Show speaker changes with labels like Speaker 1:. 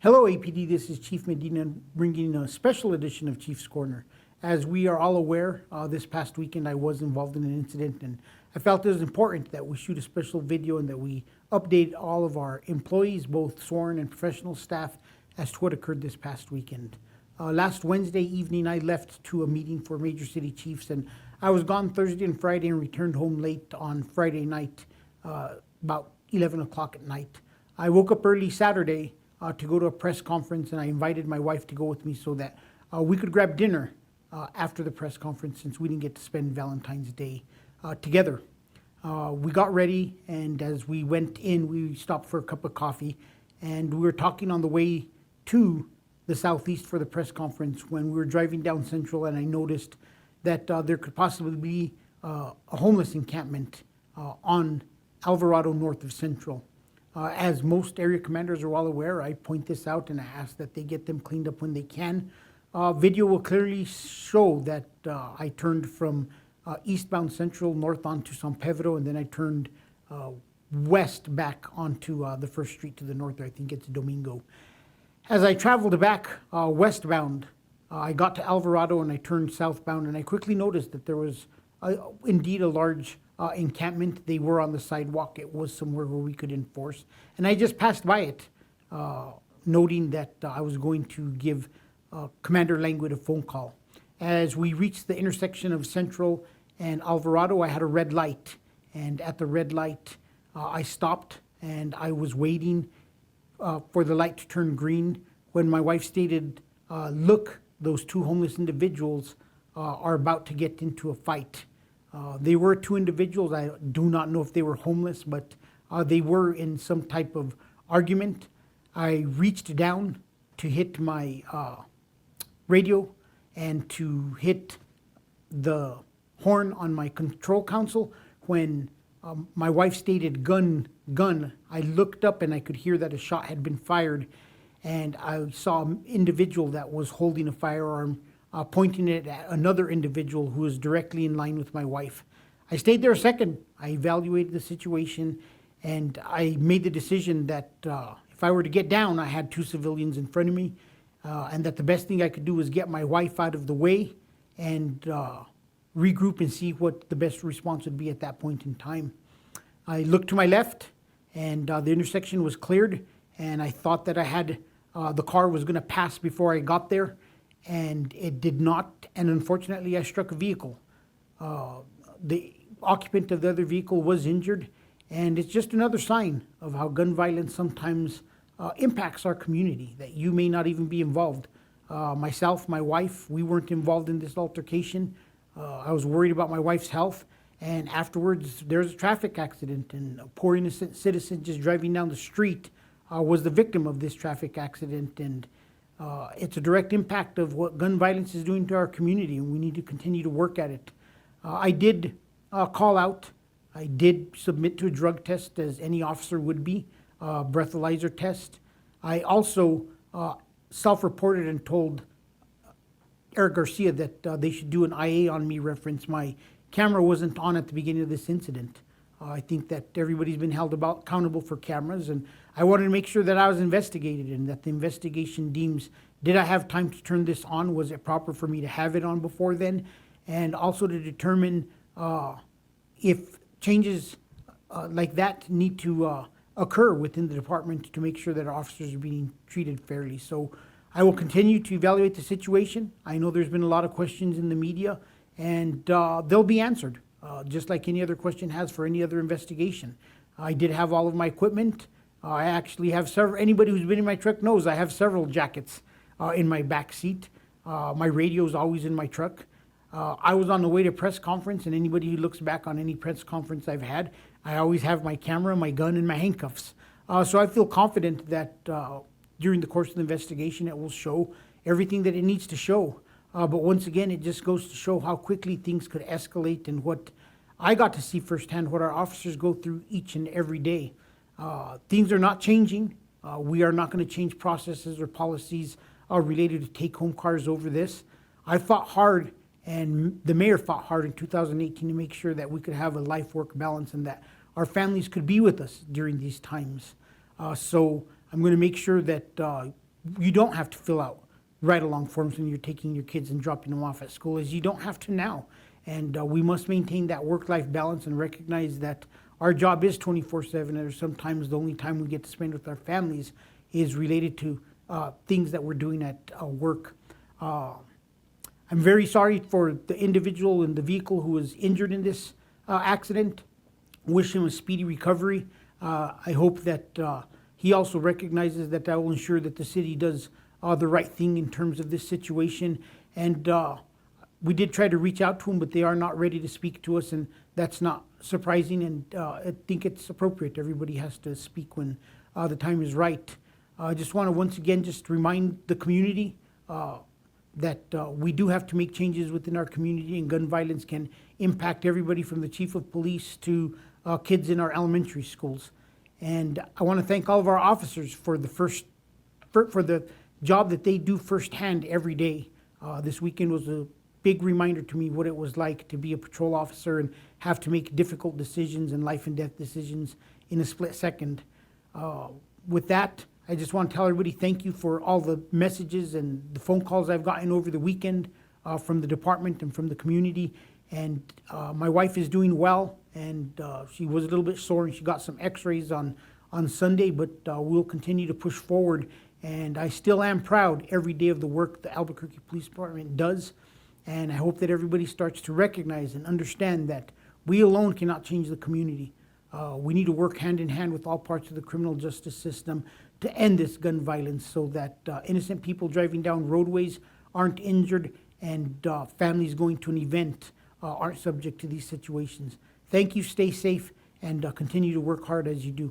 Speaker 1: Hello, APD. This is Chief Medina bringing a special edition of Chief's Corner. As we are all aware, this past weekend I was involved in an incident, and I felt it was important that we shoot a special video and that we update all of our employees, both sworn and professional staff, as to what occurred this past weekend. Last Wednesday evening, I left to a meeting for Major City Chiefs, and I was gone Thursday and Friday and returned home late on Friday night, about 11 o'clock at night. I woke up early Saturday to go to a press conference, and I invited my wife to go with me so that we could grab dinner after the press conference, since we didn't get to spend Valentine's Day together. We got ready, and as we went in, we stopped for a cup of coffee, and we were talking on the way to the southeast for the press conference when we were driving down Central, and I noticed that there could possibly be a homeless encampment on Alvarado north of Central. As most area commanders are well aware, I point this out and I ask that they get them cleaned up when they can. Video will clearly show that I turned from eastbound Central north onto San Pedro, and then I turned west back onto the first street to the north there. I think it's Domingo. As I traveled back westbound, I got to Alvarado and I turned southbound, and I quickly noticed that there was indeed a large encampment. They were on the sidewalk. It was somewhere where we could enforce. And I just passed by it, noting that I was going to give Commander Langwood a phone call. As we reached the intersection of Central and Alvarado, I had a red light. And at the red light, I stopped and I was waiting for the light to turn green when my wife stated, look, those two homeless individuals are about to get into a fight. They were two individuals. I do not know if they were homeless, but they were in some type of argument. I reached down to hit my radio and to hit the horn on my control console when my wife stated gun, gun. I looked up and I could hear that a shot had been fired, and I saw an individual that was holding a firearm pointing it at another individual who was directly in line with my wife. I stayed there a second. I evaluated the situation, and I made the decision that if I were to get down, I had two civilians in front of me, and that the best thing I could do was get my wife out of the way and regroup and see what the best response would be at that point in time. I looked to my left, and the intersection was cleared, and I thought that I had the car was going to pass before I got there, and it did not, and unfortunately I struck a vehicle. The occupant of the other vehicle was injured, and it's just another sign of how gun violence sometimes impacts our community, that you may not even be involved. Myself, my wife, we weren't involved in this altercation. I was worried about my wife's health, and afterwards there was a traffic accident, and a poor innocent citizen just driving down the street was the victim of this traffic accident. And it's a direct impact of what gun violence is doing to our community, and we need to continue to work at it. I did call out. I did submit to a drug test, as any officer would be, breathalyzer test. I also self-reported and told Eric Garcia that they should do an IA on me reference. My camera wasn't on at the beginning of this incident. I think that everybody's been held accountable for cameras, and I wanted to make sure that I was investigated and that the investigation deems, did I have time to turn this on? Was it proper for me to have it on before then? And also to determine if changes like that need to occur within the department to make sure that our officers are being treated fairly. So I will continue to evaluate the situation. I know there's been a lot of questions in the media, and they'll be answered, just like any other question has for any other investigation. I did have all of my equipment. I actually have several. Anybody who's been in my truck knows I have several jackets in my back seat. My radio is always in my truck. I was on the way to press conference, and anybody who looks back on any press conference I've had, I always have my camera, my gun, and my handcuffs. So I feel confident that during the course of the investigation, it will show everything that it needs to show. But once again, it just goes to show how quickly things could escalate, and what I got to see firsthand, what our officers go through each and every day. Things are not changing. We are not going to change processes or policies related to take-home cars over this. I fought hard, and the mayor fought hard in 2018 to make sure that we could have a life-work balance and that our families could be with us during these times. So I'm going to make sure that you don't have to fill out ride-along forms when you're taking your kids and dropping them off at school, as you don't have to now. And we must maintain that work-life balance and recognize that our job is 24/7, and sometimes the only time we get to spend with our families is related to things that we're doing at work. I'm very sorry for the individual in the vehicle who was injured in this accident. Wish him a speedy recovery. I hope that he also recognizes that will ensure that the city does the right thing in terms of this situation. And we did try to reach out to them, but they are not ready to speak to us, and that's not surprising. And I think it's appropriate. Everybody has to speak when the time is right. I just want to once again just remind the community that we do have to make changes within our community, and gun violence can impact everybody from the chief of police to kids in our elementary schools. And I want to thank all of our officers for the job that they do firsthand every day. This weekend was a big reminder to me what it was like to be a patrol officer and have to make difficult decisions and life and death decisions in a split second. With that, I just want to tell everybody thank you for all the messages and the phone calls I've gotten over the weekend from the department and from the community. And my wife is doing well, and she was a little bit sore, and she got some x-rays on Sunday, but we'll continue to push forward. And I still am proud every day of the work the Albuquerque Police Department does. And I hope that everybody starts to recognize and understand that we alone cannot change the community. We need to work hand in hand with all parts of the criminal justice system to end this gun violence, so that innocent people driving down roadways aren't injured, and families going to an event aren't subject to these situations. Thank you, stay safe, and continue to work hard as you do.